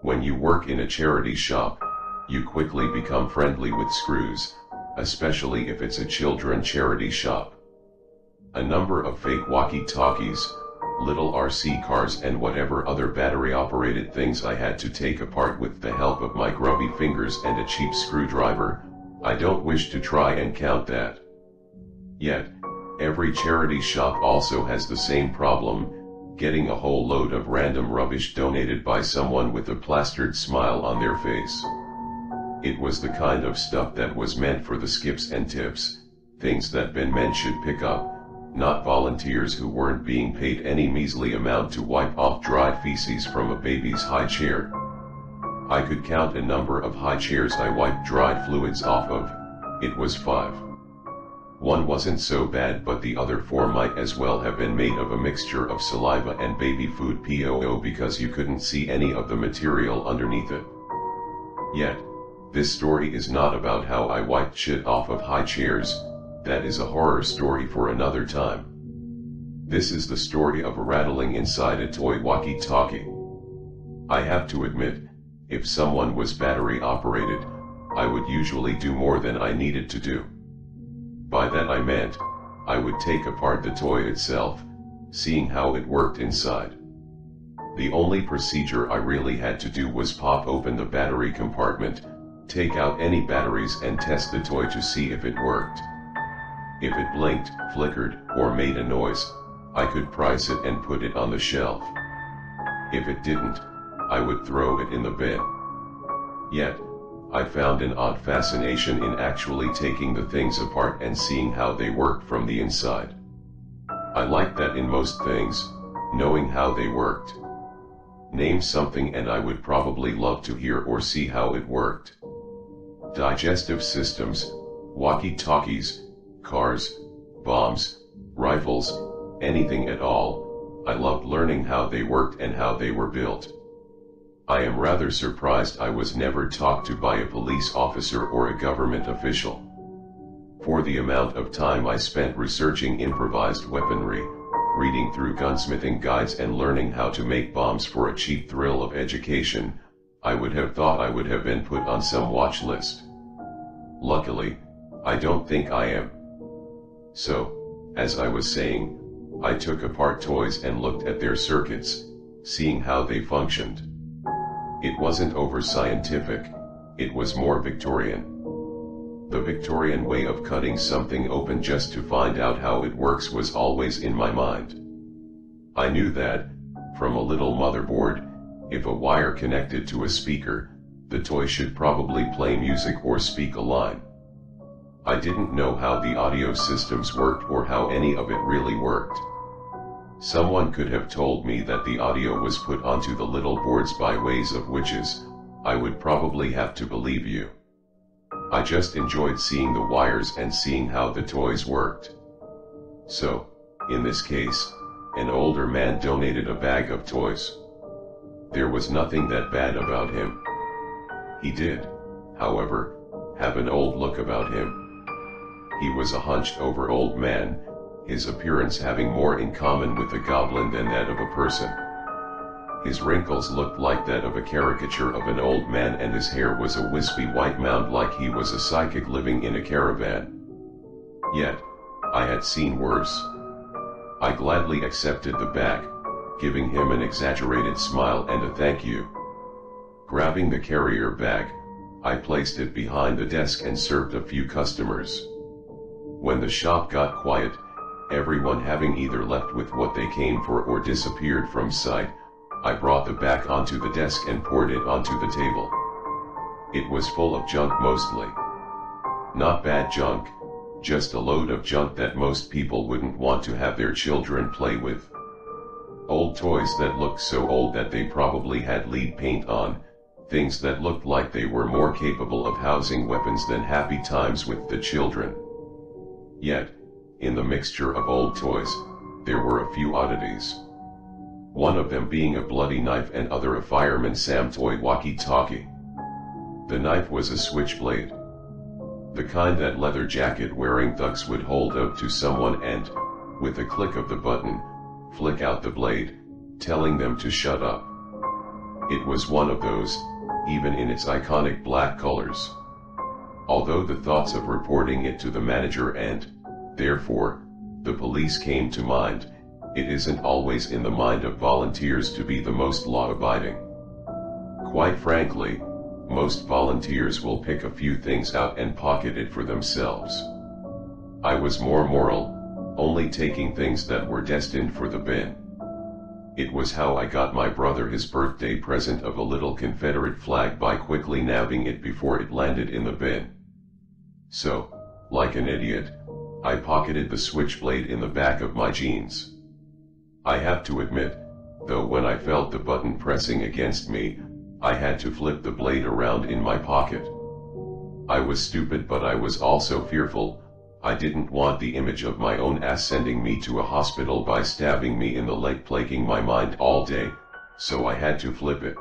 When you work in a charity shop, you quickly become friendly with screws, especially if it's a children charity shop. A number of fake walkie-talkies, little RC cars and whatever other battery-operated things I had to take apart with the help of my grubby fingers and a cheap screwdriver. I don't wish to try and count that. Yet, every charity shop also has the same problem, getting a whole load of random rubbish donated by someone with a plastered smile on their face. It was the kind of stuff that was meant for the skips and tips, things that men should pick up, not volunteers who weren't being paid any measly amount to wipe off dry feces from a baby's high chair. I could count a number of high chairs I wiped dried fluids off of. It was 5. One wasn't so bad, but the other 4 might as well have been made of a mixture of saliva and baby food POO, because you couldn't see any of the material underneath it. Yet, this story is not about how I wiped shit off of high chairs. That is a horror story for another time. This is the story of a rattling inside a toy walkie-talkie. I have to admit, if someone was battery operated, I would usually do more than I needed to do. By that I meant, I would take apart the toy itself, seeing how it worked inside. The only procedure I really had to do was pop open the battery compartment, take out any batteries and test the toy to see if it worked. If it blinked, flickered, or made a noise, I could price it and put it on the shelf. If it didn't, I would throw it in the bin. Yet, I found an odd fascination in actually taking the things apart and seeing how they worked from the inside. I liked that in most things, knowing how they worked. Name something and I would probably love to hear or see how it worked. Digestive systems, walkie-talkies, cars, bombs, rifles, anything at all. I loved learning how they worked and how they were built. I am rather surprised I was never talked to by a police officer or a government official. For the amount of time I spent researching improvised weaponry, reading through gunsmithing guides and learning how to make bombs for a cheap thrill of education, I would have thought I would have been put on some watch list. Luckily, I don't think I am. So, as I was saying, I took apart toys and looked at their circuits, seeing how they functioned. It wasn't over-scientific, it was more Victorian. The Victorian way of cutting something open just to find out how it works was always in my mind. I knew that, from a little motherboard, if a wire connected to a speaker, the toy should probably play music or speak a line. I didn't know how the audio systems worked or how any of it really worked. Someone could have told me that the audio was put onto the little boards by ways of witches. I would probably have to believe you. I just enjoyed seeing the wires and seeing how the toys worked. So, in this case, an older man donated a bag of toys. There was nothing that bad about him. He did, however, have an old look about him. He was a hunched-over old man, his appearance having more in common with a goblin than that of a person. His wrinkles looked like that of a caricature of an old man, and his hair was a wispy white mound like he was a psychic living in a caravan. Yet, I had seen worse. I gladly accepted the bag, giving him an exaggerated smile and a thank you. Grabbing the carrier bag, I placed it behind the desk and served a few customers. When the shop got quiet, everyone having either left with what they came for or disappeared from sight, I brought the bag onto the desk and poured it onto the table. It was full of junk mostly. Not bad junk, just a load of junk that most people wouldn't want to have their children play with. Old toys that looked so old that they probably had lead paint on, things that looked like they were more capable of housing weapons than happy times with the children. Yet, in the mixture of old toys, there were a few oddities. One of them being a bloody knife and other a Fireman Sam toy walkie-talkie. The knife was a switchblade. The kind that leather jacket-wearing thugs would hold up to someone and, with a click of the button, flick out the blade, telling them to shut up. It was one of those, even in its iconic black colors. Although the thoughts of reporting it to the manager and, therefore, the police came to mind, it isn't always in the mind of volunteers to be the most law-abiding. Quite frankly, most volunteers will pick a few things out and pocket it for themselves. I was more moral, only taking things that were destined for the bin. It was how I got my brother his birthday present of a little Confederate flag by quickly nabbing it before it landed in the bin. So, like an idiot, I pocketed the switchblade in the back of my jeans. I have to admit, though, when I felt the button pressing against me, I had to flip the blade around in my pocket. I was stupid, but I was also fearful. I didn't want the image of my own ass sending me to a hospital by stabbing me in the leg plaguing my mind all day, so I had to flip it.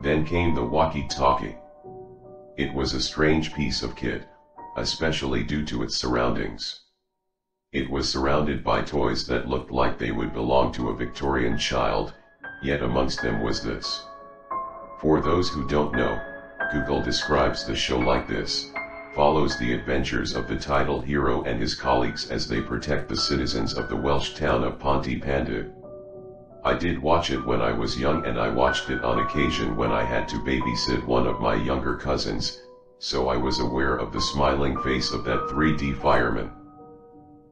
Then came the walkie-talkie. It was a strange piece of kit, especially due to its surroundings. It was surrounded by toys that looked like they would belong to a Victorian child, yet amongst them was this. For those who don't know, Google describes the show like this: follows the adventures of the title hero and his colleagues as they protect the citizens of the Welsh town of Pontypandy. I did watch it when I was young, and I watched it on occasion when I had to babysit one of my younger cousins, so I was aware of the smiling face of that 3D fireman.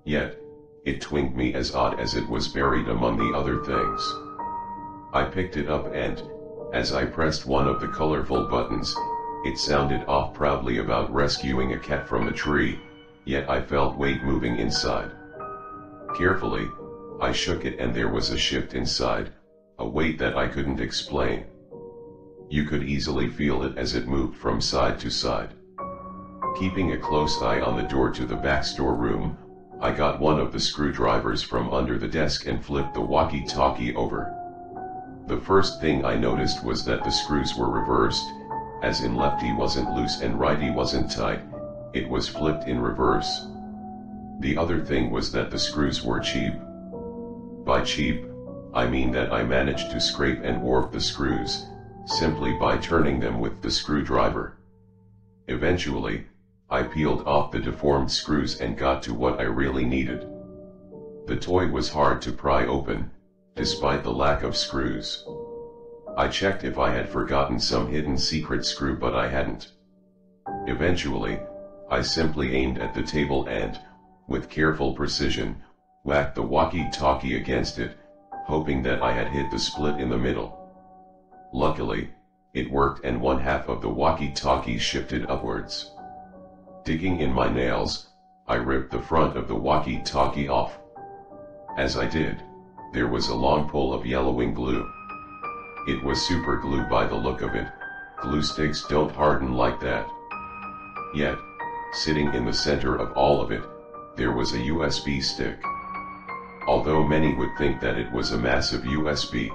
Yet, it twinked me as odd as it was buried among the other things. I picked it up and, as I pressed one of the colorful buttons, it sounded off proudly about rescuing a cat from a tree, yet I felt weight moving inside. Carefully, I shook it and there was a shift inside, a weight that I couldn't explain. You could easily feel it as it moved from side to side. Keeping a close eye on the door to the back storeroom, I got one of the screwdrivers from under the desk and flipped the walkie-talkie over. The first thing I noticed was that the screws were reversed, as in lefty wasn't loose and righty wasn't tight, it was flipped in reverse. The other thing was that the screws were cheap. By cheap, I mean that I managed to scrape and warp the screws, simply by turning them with the screwdriver. Eventually, I peeled off the deformed screws and got to what I really needed. The toy was hard to pry open, despite the lack of screws. I checked if I had forgotten some hidden secret screw, but I hadn't. Eventually, I simply aimed at the table and, with careful precision, whacked the walkie-talkie against it, hoping that I had hit the split in the middle. Luckily, it worked and one half of the walkie-talkie shifted upwards. Digging in my nails, I ripped the front of the walkie-talkie off. As I did, there was a long pull of yellowing glue. It was super glue by the look of it. Glue sticks don't harden like that. Yet, sitting in the center of all of it, there was a USB stick. Although many would think that it was a massive USB,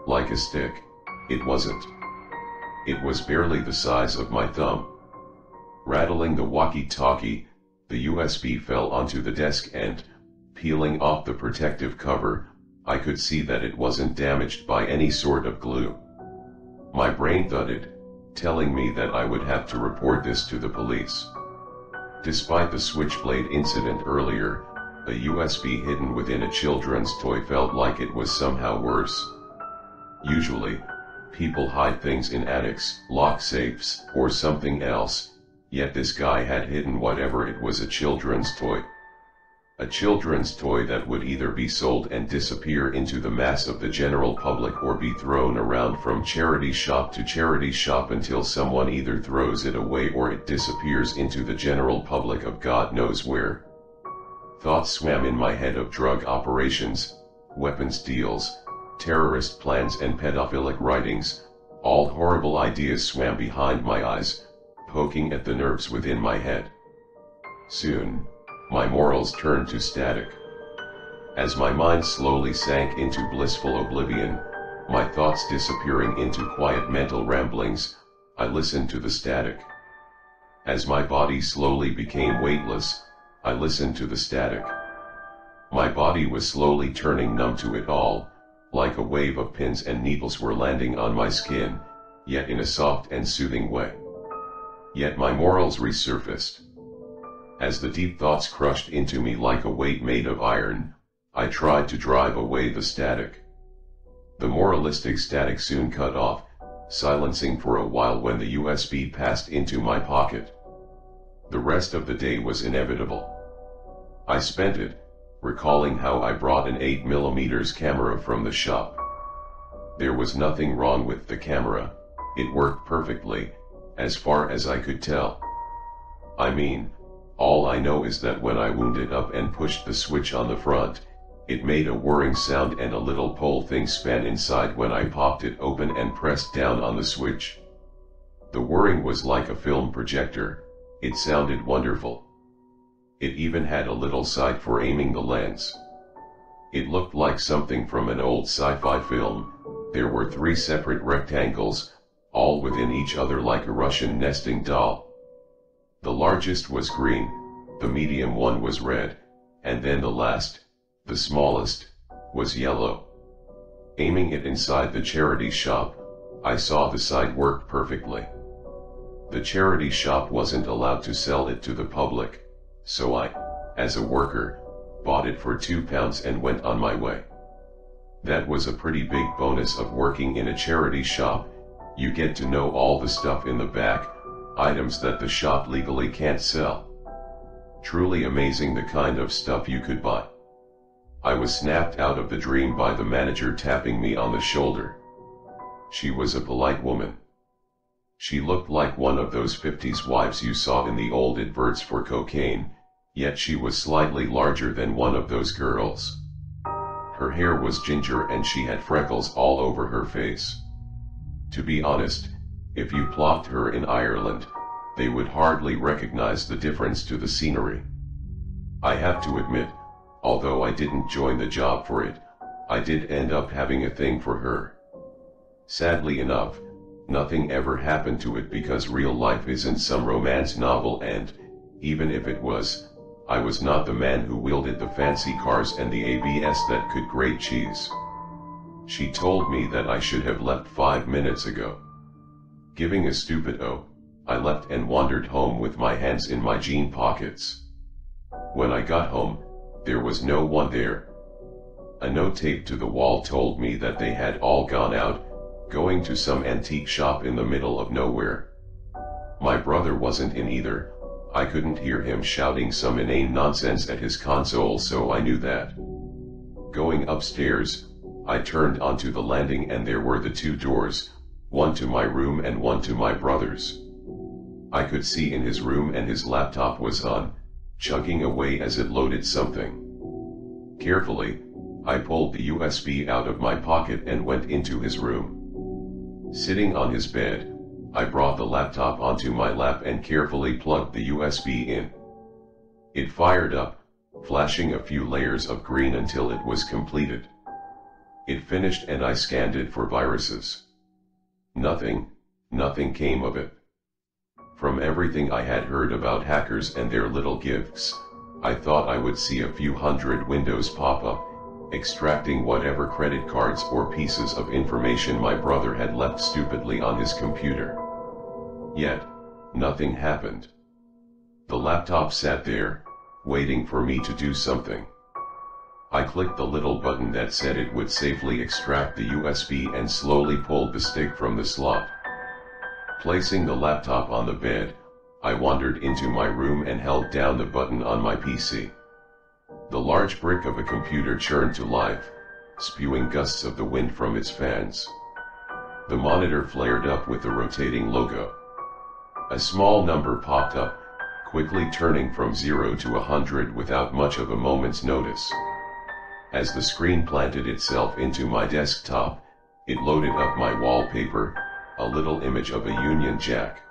like a stick, it wasn't. It was barely the size of my thumb. Rattling the walkie-talkie, the USB fell onto the desk and, peeling off the protective cover, I could see that it wasn't damaged by any sort of glue. My brain thudded, telling me that I would have to report this to the police. Despite the switchblade incident earlier, a USB hidden within a children's toy felt like it was somehow worse. Usually, people hide things in attics, lock safes, or something else, yet this guy had hidden whatever it was, a children's toy. A children's toy that would either be sold and disappear into the mass of the general public or be thrown around from charity shop to charity shop until someone either throws it away or it disappears into the general public of God knows where. Thoughts swam in my head of drug operations, weapons deals, terrorist plans and pedophilic writings. All horrible ideas swam behind my eyes, poking at the nerves within my head. Soon, my morals turned to static. As my mind slowly sank into blissful oblivion, my thoughts disappearing into quiet mental ramblings, I listened to the static. As my body slowly became weightless, I listened to the static. My body was slowly turning numb to it all, like a wave of pins and needles were landing on my skin, yet in a soft and soothing way. Yet my morals resurfaced. As the deep thoughts crushed into me like a weight made of iron, I tried to drive away the static. The moralistic static soon cut off, silencing for a while when the USB passed into my pocket. The rest of the day was inevitable. I spent it, recalling how I brought an 8mm camera from the shop. There was nothing wrong with the camera, it worked perfectly, as far as I could tell. I mean, all I know is that when I wound it up and pushed the switch on the front, it made a whirring sound and a little pole thing span inside when I popped it open and pressed down on the switch. The whirring was like a film projector, it sounded wonderful. It even had a little sight for aiming the lens. It looked like something from an old sci-fi film. There were 3 separate rectangles, all within each other like a Russian nesting doll. The largest was green, the medium one was red, and then the last, the smallest, was yellow. Aiming it inside the charity shop, I saw the sight worked perfectly. The charity shop wasn't allowed to sell it to the public, so I, as a worker, bought it for £2 and went on my way. That was a pretty big bonus of working in a charity shop. You get to know all the stuff in the back, items that the shop legally can't sell. Truly amazing the kind of stuff you could buy. I was snapped out of the dream by the manager tapping me on the shoulder. She was a polite woman. She looked like one of those 50s wives you saw in the old adverts for cocaine, yet she was slightly larger than one of those girls. Her hair was ginger and she had freckles all over her face. To be honest, if you plopped her in Ireland, they would hardly recognize the difference to the scenery. I have to admit, although I didn't join the job for it, I did end up having a thing for her. Sadly enough, nothing ever happened to it because real life isn't some romance novel and, even if it was, I was not the man who wielded the fancy cars and the ABS that could grate cheese. She told me that I should have left 5 minutes ago. Giving a stupid "oh," I left and wandered home with my hands in my jean pockets. When I got home, there was no one there. A note taped to the wall told me that they had all gone out, going to some antique shop in the middle of nowhere. My brother wasn't in either. I couldn't hear him shouting some inane nonsense at his console, so I knew that. Going upstairs, I turned onto the landing and there were the 2 doors, one to my room and one to my brother's. I could see in his room and his laptop was on, chugging away as it loaded something. Carefully, I pulled the USB out of my pocket and went into his room. Sitting on his bed, I brought the laptop onto my lap and carefully plugged the USB in. It fired up, flashing a few layers of green until it was completed. It finished and I scanned it for viruses. Nothing came of it. From everything I had heard about hackers and their little gifts, I thought I would see a few hundred windows pop up, extracting whatever credit cards or pieces of information my brother had left stupidly on his computer. Yet, nothing happened. The laptop sat there, waiting for me to do something. I clicked the little button that said it would safely extract the USB and slowly pulled the stick from the slot. Placing the laptop on the bed, I wandered into my room and held down the button on my PC. The large brick of a computer churned to life, spewing gusts of the wind from its fans. The monitor flared up with the rotating logo. A small number popped up, quickly turning from 0 to 100 without much of a moment's notice. As the screen planted itself into my desktop, it loaded up my wallpaper, a little image of a Union Jack.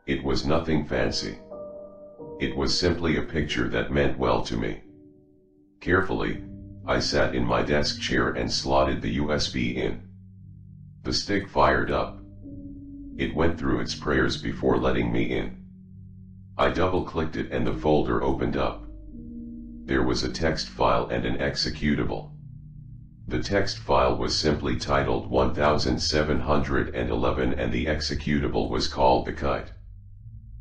It was nothing fancy. It was simply a picture that meant well to me. Carefully, I sat in my desk chair and slotted the USB in. The stick fired up. It went through its prayers before letting me in. I double-clicked it and the folder opened up. There was a text file and an executable. The text file was simply titled 1711 and the executable was called the Kite.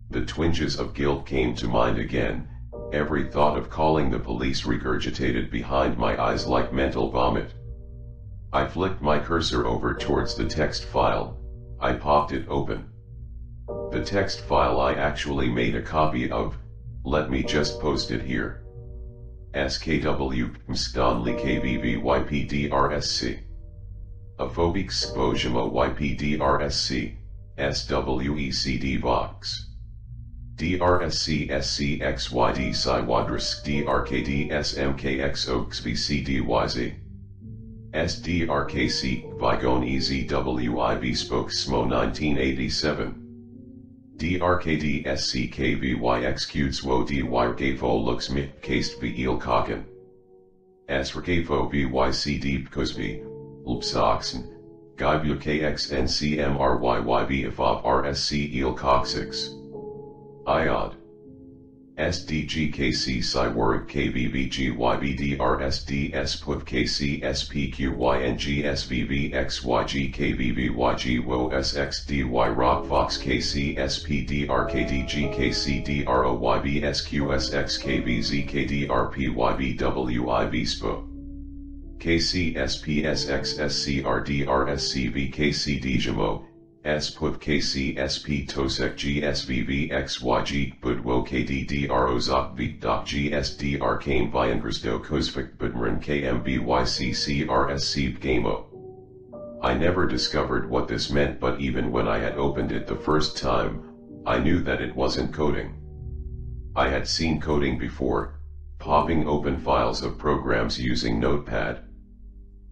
The twinges of guilt came to mind again, every thought of calling the police regurgitated behind my eyes like mental vomit. I flicked my cursor over towards the text file, I popped it open. The text file I actually made a copy of, let me just post it here. SKW Stanley KBVYPDRSC. Aphobics Bojima YPDRSC, SWECD Vox. DRSC SCXYD Siwadrisk DRKD SMKX OXVCDYZ. SDRKC Vigone EZWIV Spoke SMO 1987. DRKD SCKVY executes WO DYRKFO looks MIT Caste VEL Kokken. SRKFO VYCD Pkozvi, Lpsoxen, Gaibu KXNCMRYYB IFOB RSC EL Coxix. IOD. SDGKC Cywork KBVGYBDRSDS PUV KC SPQYNG SVVXYG KBVYG WO SXDY Rock Fox KC SPDRKDG KC DROYB SQSX KBZ KDRPYBWIV SPO KC SPSX SCRDRSCV KC DJMO SPUV KC SP TOSEC GSVVXYG Budwo KDDRO ZOC Doc GSDR Kame Viangresdo Kozvik Budmarin KMBYCCRSC Gamo. I never discovered what this meant, but even when I had opened it the first time, I knew that it wasn't coding. I had seen coding before, popping open files of programs using Notepad.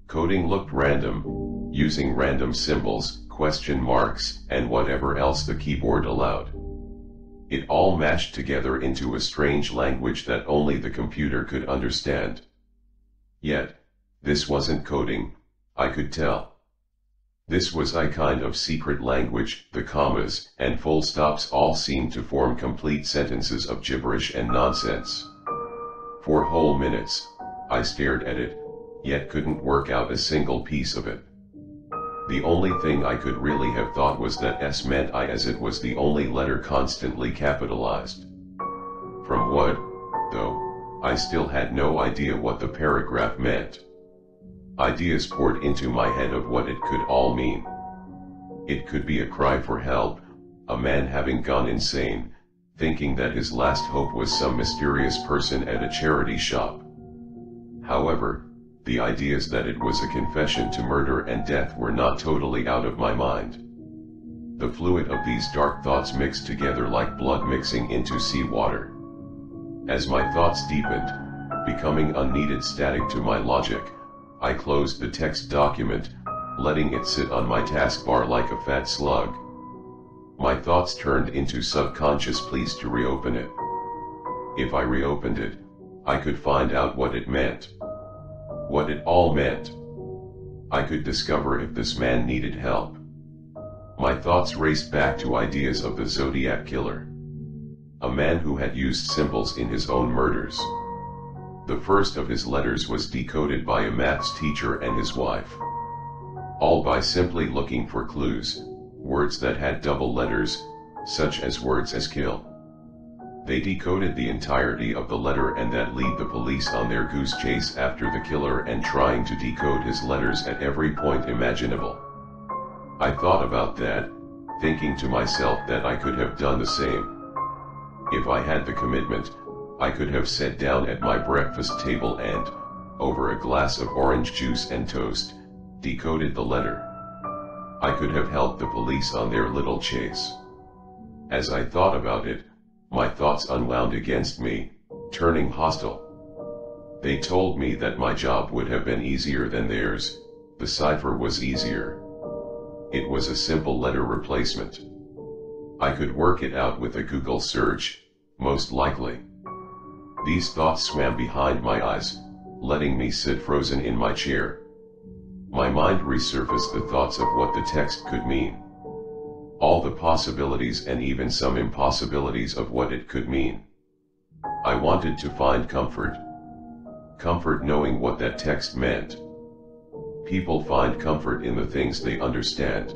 Coding looked random, using random symbols, question marks, and whatever else the keyboard allowed. It all mashed together into a strange language that only the computer could understand. Yet, this wasn't coding, I could tell. This was a kind of secret language. The commas and full stops all seemed to form complete sentences of gibberish and nonsense. For whole minutes, I stared at it, yet couldn't work out a single piece of it. The only thing I could really have thought was that S meant I, as it was the only letter constantly capitalized. From what, though, I still had no idea what the paragraph meant. Ideas poured into my head of what it could all mean. It could be a cry for help, a man having gone insane, thinking that his last hope was some mysterious person at a charity shop. However, the ideas that it was a confession to murder and death were not totally out of my mind. The fluid of these dark thoughts mixed together like blood mixing into seawater. As my thoughts deepened, becoming unneeded static to my logic, I closed the text document, letting it sit on my taskbar like a fat slug. My thoughts turned into subconscious pleas to reopen it. If I reopened it, I could find out what it meant. What it all meant. I could discover if this man needed help. My thoughts raced back to ideas of the Zodiac Killer. A man who had used symbols in his own murders. The first of his letters was decoded by a maths teacher and his wife. All by simply looking for clues, words that had double letters, such as words as kill. They decoded the entirety of the letter and that lead the police on their goose chase after the killer and trying to decode his letters at every point imaginable. I thought about that, thinking to myself that I could have done the same. If I had the commitment, I could have sat down at my breakfast table and, over a glass of orange juice and toast, decoded the letter. I could have helped the police on their little chase. As I thought about it, my thoughts unwound against me, turning hostile. They told me that my job would have been easier than theirs, the cipher was easier. It was a simple letter replacement. I could work it out with a Google search, most likely. These thoughts swam behind my eyes, letting me sit frozen in my chair. My mind resurfaced the thoughts of what the text could mean. All the possibilities and even some impossibilities of what it could mean. I wanted to find comfort. Comfort knowing what that text meant. People find comfort in the things they understand.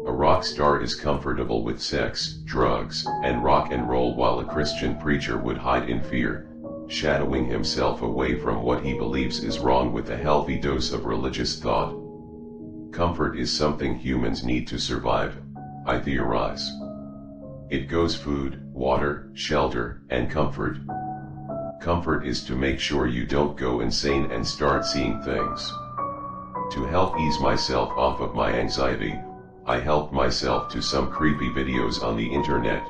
A rock star is comfortable with sex, drugs, and rock and roll, while a Christian preacher would hide in fear, shadowing himself away from what he believes is wrong with a healthy dose of religious thought. Comfort is something humans need to survive, I theorize. It goes food, water, shelter, and comfort. Comfort is to make sure you don't go insane and start seeing things. To help ease myself off of my anxiety, I helped myself to some creepy videos on the internet.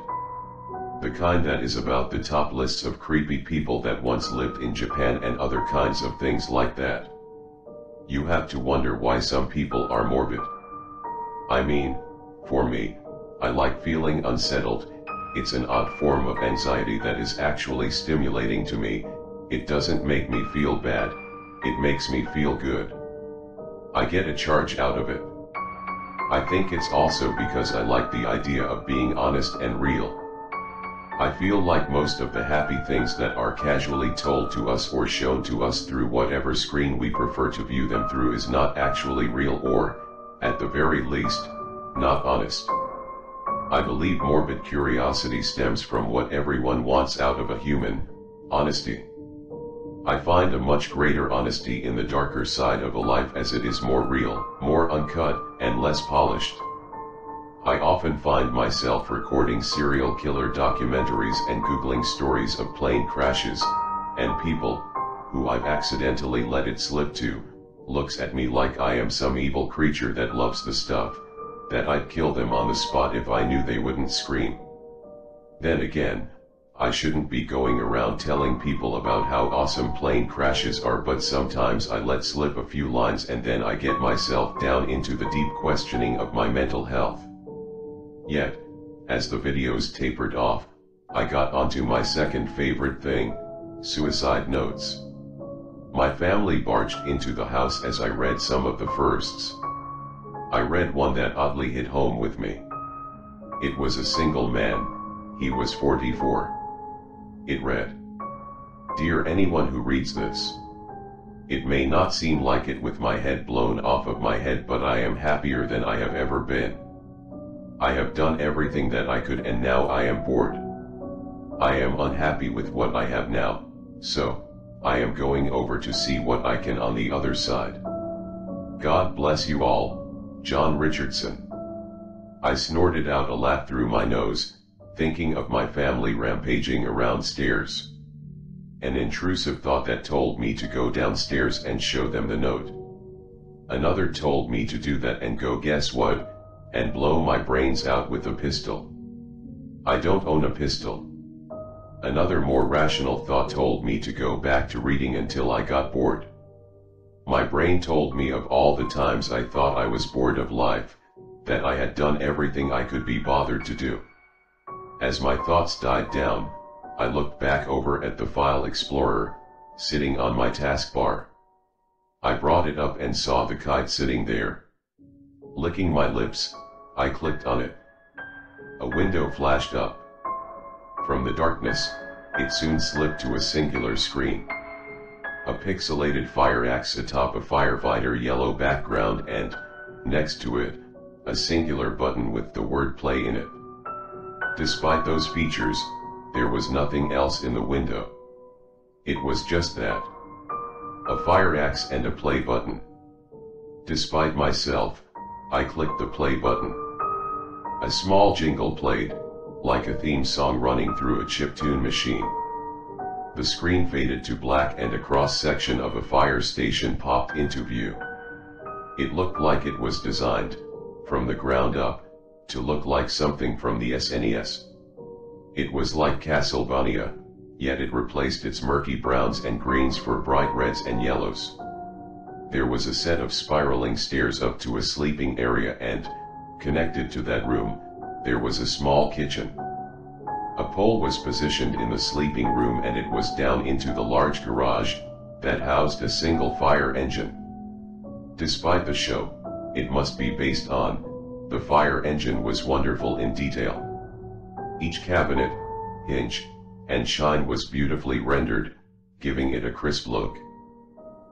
The kind that is about the top lists of creepy people that once lived in Japan and other kinds of things like that. You have to wonder why some people are morbid. I mean, for me, I like feeling unsettled. It's an odd form of anxiety that is actually stimulating to me. It doesn't make me feel bad, it makes me feel good. I get a charge out of it. I think it's also because I like the idea of being honest and real. I feel like most of the happy things that are casually told to us or shown to us through whatever screen we prefer to view them through is not actually real, or, at the very least, not honest. I believe morbid curiosity stems from what everyone wants out of a human: honesty. I find a much greater honesty in the darker side of a life, as it is more real, more uncut, and less polished. I often find myself recording serial killer documentaries and Googling stories of plane crashes, and people, who I've accidentally let it slip to, looks at me like I am some evil creature that loves the stuff, that I'd kill them on the spot if I knew they wouldn't scream. Then again, I shouldn't be going around telling people about how awesome plane crashes are, but sometimes I let slip a few lines and then I get myself down into the deep questioning of my mental health. Yet, as the videos tapered off, I got onto my second favorite thing: suicide notes. My family barged into the house as I read some of the firsts. I read one that oddly hit home with me. It was a single man. He was 44. It read, "Dear anyone who reads this. It may not seem like it with my head blown off of my head, but I am happier than I have ever been. I have done everything that I could and now I am bored. I am unhappy with what I have now, so I am going over to see what I can on the other side. God bless you all, John Richardson." I snorted out a laugh through my nose, thinking of my family rampaging around stairs. An intrusive thought that told me to go downstairs and show them the note. Another told me to do that and go guess what, and blow my brains out with a pistol. I don't own a pistol. Another more rational thought told me to go back to reading until I got bored. My brain told me of all the times I thought I was bored of life, that I had done everything I could be bothered to do. As my thoughts died down, I looked back over at the File Explorer, sitting on my taskbar. I brought it up and saw the kite sitting there. Licking my lips, I clicked on it. A window flashed up. From the darkness, it soon slipped to a singular screen. A pixelated fire axe atop a firefighter yellow background and, next to it, a singular button with the word play in it. Despite those features, there was nothing else in the window. It was just that. A fire axe and a play button. Despite myself, I clicked the play button. A small jingle played, like a theme song running through a chiptune machine. The screen faded to black and a cross-section of a fire station popped into view. It looked like it was designed, from the ground up, to look like something from the SNES. It was like Castlevania, yet it replaced its murky browns and greens for bright reds and yellows. There was a set of spiraling stairs up to a sleeping area and, connected to that room, there was a small kitchen. A pole was positioned in the sleeping room and it was down into the large garage, that housed a single fire engine. Despite the show, it must be based on, the fire engine was wonderful in detail. Each cabinet, hinge, and shine was beautifully rendered, giving it a crisp look.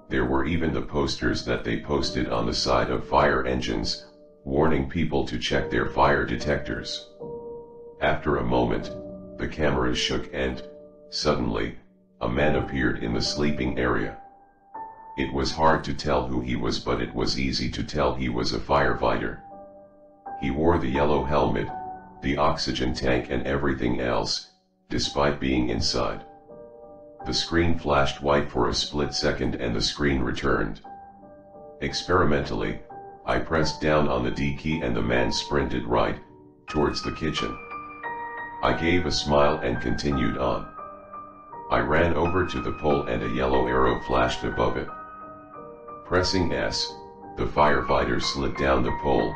There were even the posters that they posted on the side of fire engines, warning people to check their fire detectors. After a moment, the cameras shook and, suddenly, a man appeared in the sleeping area. It was hard to tell who he was, but it was easy to tell he was a firefighter. He wore the yellow helmet, the oxygen tank and everything else, despite being inside. The screen flashed white for a split second and the screen returned. Experimentally, I pressed down on the D key and the man sprinted right towards the kitchen. I gave a smile and continued on. I ran over to the pole and a yellow arrow flashed above it. Pressing S, the firefighter slid down the pole,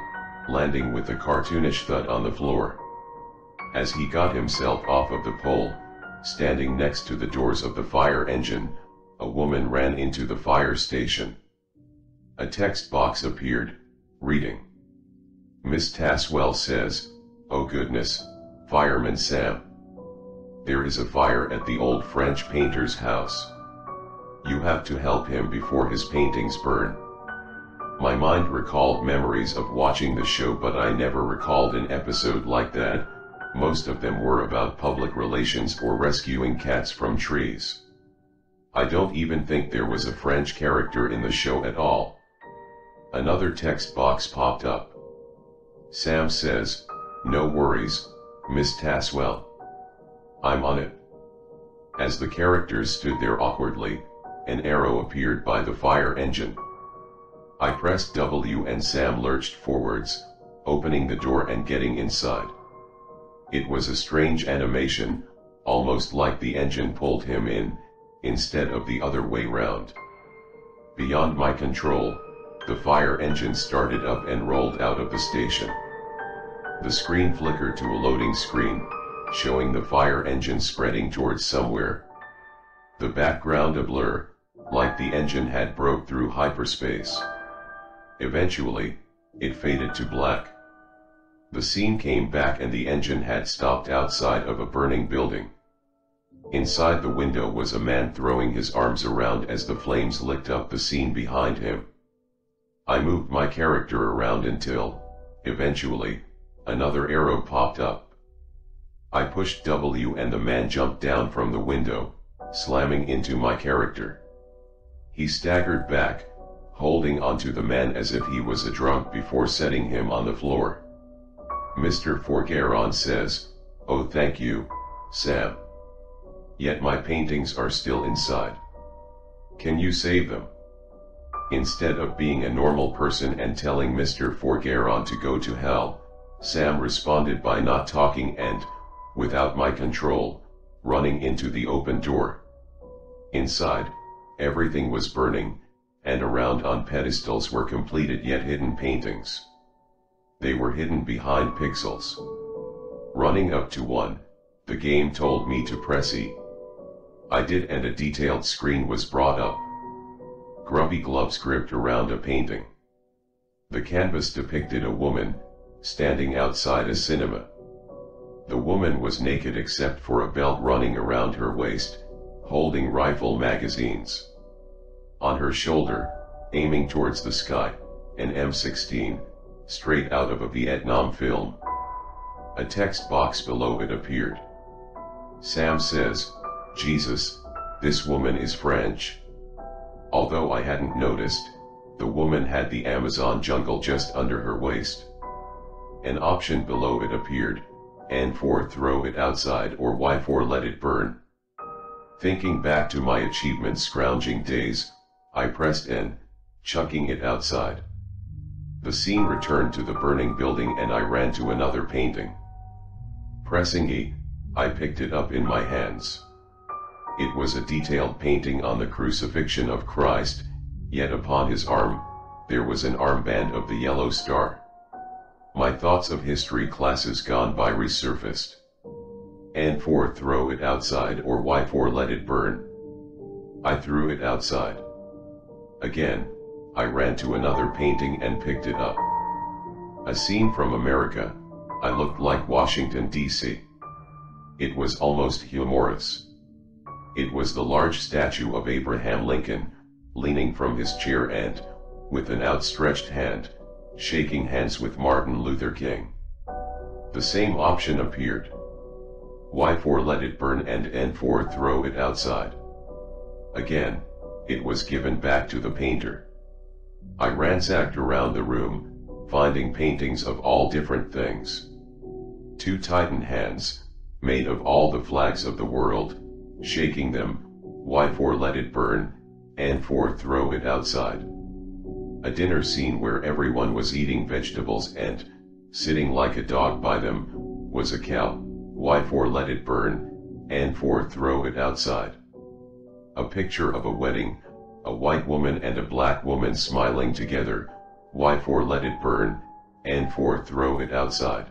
landing with a cartoonish thud on the floor. As he got himself off of the pole, standing next to the doors of the fire engine, a woman ran into the fire station. A text box appeared, reading. Miss Taswell says, "Oh goodness, Fireman Sam. There is a fire at the old French painter's house. You have to help him before his paintings burn." My mind recalled memories of watching the show, but I never recalled an episode like that. Most of them were about public relations or rescuing cats from trees. I don't even think there was a French character in the show at all. Another text box popped up. Sam says, "No worries, Miss Taswell. I'm on it." As the characters stood there awkwardly, an arrow appeared by the fire engine. I pressed W and Sam lurched forwards, opening the door and getting inside. It was a strange animation, almost like the engine pulled him in, instead of the other way round. Beyond my control, the fire engine started up and rolled out of the station. The screen flickered to a loading screen, showing the fire engine spreading towards somewhere. The background a blur, like the engine had broke through hyperspace. Eventually, it faded to black. The scene came back and the engine had stopped outside of a burning building. Inside the window was a man throwing his arms around as the flames licked up the scene behind him. I moved my character around until, eventually, another arrow popped up. I pushed W and the man jumped down from the window, slamming into my character. He staggered back, holding onto the man as if he was a drunk before setting him on the floor. Mr. Forgeron says, "Oh thank you, Sam. Yet my paintings are still inside. Can you save them?" Instead of being a normal person and telling Mr. Forgeron to go to hell, Sam responded by not talking and, without my control, running into the open door. Inside, everything was burning, and around on pedestals were completed yet hidden paintings. They were hidden behind pixels. Running up to one, the game told me to press E. I did and a detailed screen was brought up. Grubby gloves gripped around a painting. The canvas depicted a woman, standing outside a cinema. The woman was naked except for a belt running around her waist, holding rifle magazines. On her shoulder, aiming towards the sky, an M16, straight out of a Vietnam film. A text box below it appeared. Sam says, "Jesus, this woman is French." Although I hadn't noticed, the woman had the Amazon jungle just under her waist. An option below it appeared, N4 throw it outside or Y4 let it burn. Thinking back to my achievement scrounging days, I pressed N, chucking it outside. The scene returned to the burning building and I ran to another painting. Pressing E, I picked it up in my hands. It was a detailed painting on the crucifixion of Christ, yet upon his arm, there was an armband of the yellow star. My thoughts of history classes gone by resurfaced. N4 throw it outside or Y4 let it burn. I threw it outside. Again, I ran to another painting and picked it up. A scene from America. I looked like Washington, D.C. It was almost humorous. It was the large statue of Abraham Lincoln, leaning from his chair and, with an outstretched hand, shaking hands with Martin Luther King. The same option appeared. Y for let it burn and N for throw it outside. Again, it was given back to the painter. I ransacked around the room, finding paintings of all different things. 2 Titan hands, made of all the flags of the world, shaking them, Y for let it burn, N for throw it outside. A dinner scene where everyone was eating vegetables and, sitting like a dog by them, was a cow, Y for let it burn, N for throw it outside. A picture of a wedding, a white woman and a black woman smiling together, Y for let it burn, N for throw it outside.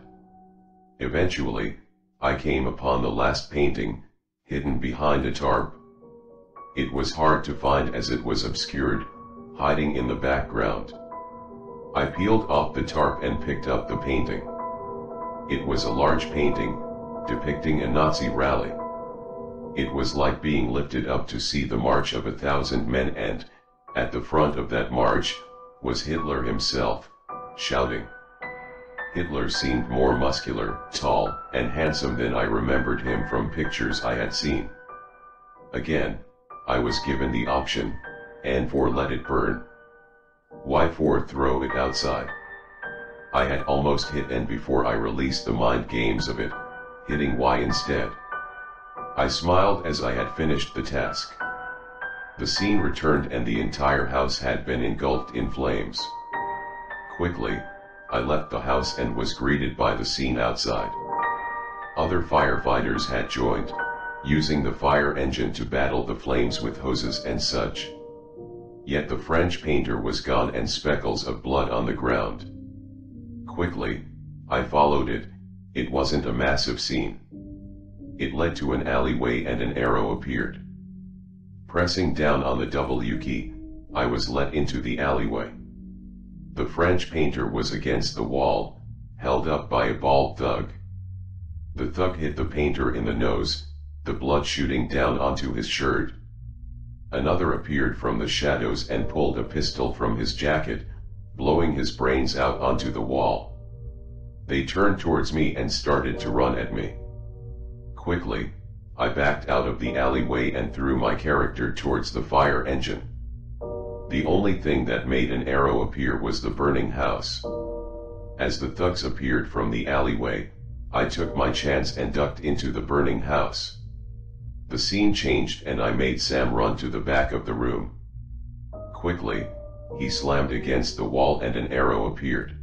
Eventually, I came upon the last painting, hidden behind a tarp. It was hard to find as it was obscured, hiding in the background. I peeled off the tarp and picked up the painting. It was a large painting, depicting a Nazi rally. It was like being lifted up to see the march of 1,000 men, and, at the front of that march, was Hitler himself, shouting. Hitler seemed more muscular, tall, and handsome than I remembered him from pictures I had seen. Again, I was given the option, N for let it burn, Y for throw it outside. I had almost hit N before I released the mind games of it, hitting Y instead. I smiled as I had finished the task. The scene returned and the entire house had been engulfed in flames. Quickly, I left the house and was greeted by the scene outside. Other firefighters had joined, using the fire engine to battle the flames with hoses and such. Yet the French painter was gone and speckles of blood on the ground. Quickly, I followed it. It wasn't a massive scene. It led to an alleyway and an arrow appeared. Pressing down on the W key, I was let into the alleyway. The French painter was against the wall, held up by a bald thug. The thug hit the painter in the nose, the blood shooting down onto his shirt. Another appeared from the shadows and pulled a pistol from his jacket, blowing his brains out onto the wall. They turned towards me and started to run at me. Quickly, I backed out of the alleyway and threw my character towards the fire engine. The only thing that made an arrow appear was the burning house. As the thugs appeared from the alleyway, I took my chance and ducked into the burning house. The scene changed and I made Sam run to the back of the room. Quickly, he slammed against the wall and an arrow appeared.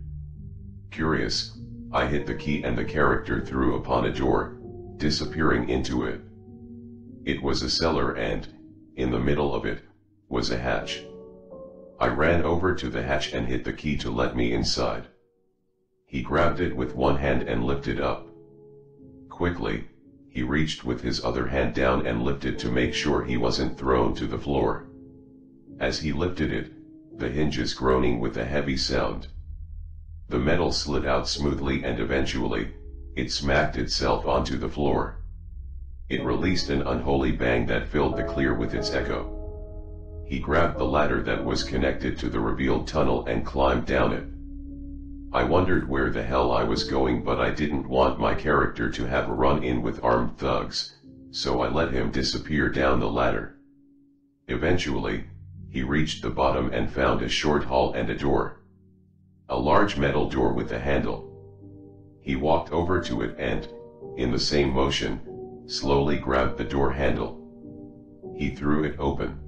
Curious, I hit the key and the character threw upon a door, disappearing into it. It was a cellar and, in the middle of it, was a hatch. I ran over to the hatch and hit the key to let me inside. He grabbed it with one hand and lifted up. Quickly, he reached with his other hand down and lifted to make sure he wasn't thrown to the floor. As he lifted it, the hinges groaning with a heavy sound. The metal slid out smoothly and eventually, it smacked itself onto the floor. It released an unholy bang that filled the clear with its echo. He grabbed the ladder that was connected to the revealed tunnel and climbed down it. I wondered where the hell I was going, but I didn't want my character to have a run-in with armed thugs, so I let him disappear down the ladder. Eventually, he reached the bottom and found a short hall and a door. A large metal door with a handle. He walked over to it and, in the same motion, slowly grabbed the door handle. He threw it open.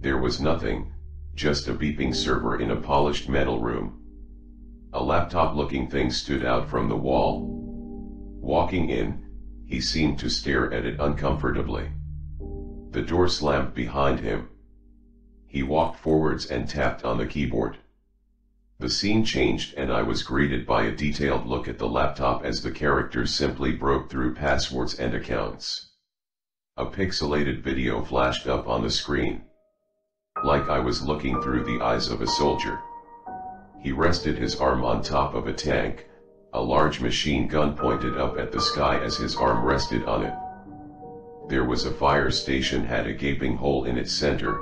There was nothing, just a beeping server in a polished metal room. A laptop-looking thing stood out from the wall. Walking in, he seemed to stare at it uncomfortably. The door slammed behind him. He walked forwards and tapped on the keyboard. The scene changed and I was greeted by a detailed look at the laptop as the character simply broke through passwords and accounts. A pixelated video flashed up on the screen. Like I was looking through the eyes of a soldier. He rested his arm on top of a tank, a large machine gun pointed up at the sky as his arm rested on it. There was a fire station had a gaping hole in its center,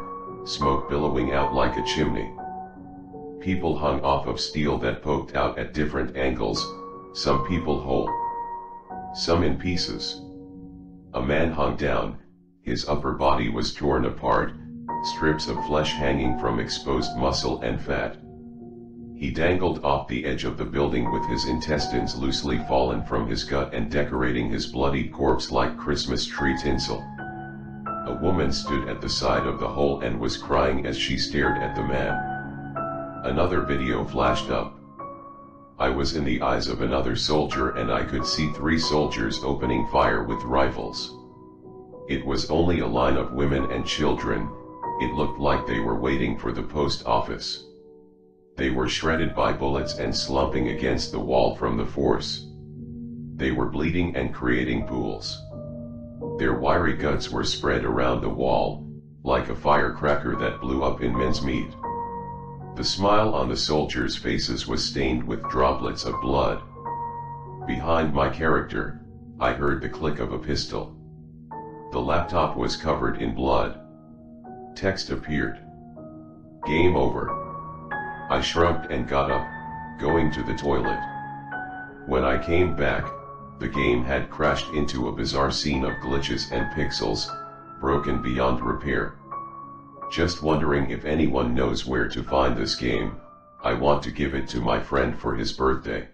smoke billowing out like a chimney. People hung off of steel that poked out at different angles, some people whole, some in pieces. A man hung down, his upper body was torn apart, strips of flesh hanging from exposed muscle and fat. He dangled off the edge of the building with his intestines loosely fallen from his gut and decorating his bloodied corpse like Christmas tree tinsel. A woman stood at the side of the hole and was crying as she stared at the man. Another video flashed up. I was in the eyes of another soldier and I could see 3 soldiers opening fire with rifles. It was only a line of women and children. It looked like they were waiting for the post office. They were shredded by bullets and slumping against the wall from the force. They were bleeding and creating pools. Their wiry guts were spread around the wall, like a firecracker that blew up in mincemeat. The smile on the soldiers' faces was stained with droplets of blood. Behind my character, I heard the click of a pistol. The laptop was covered in blood. Text appeared. Game over. I shrugged and got up, going to the toilet. When I came back, the game had crashed into a bizarre scene of glitches and pixels, broken beyond repair. Just wondering if anyone knows where to find this game. I want to give it to my friend for his birthday.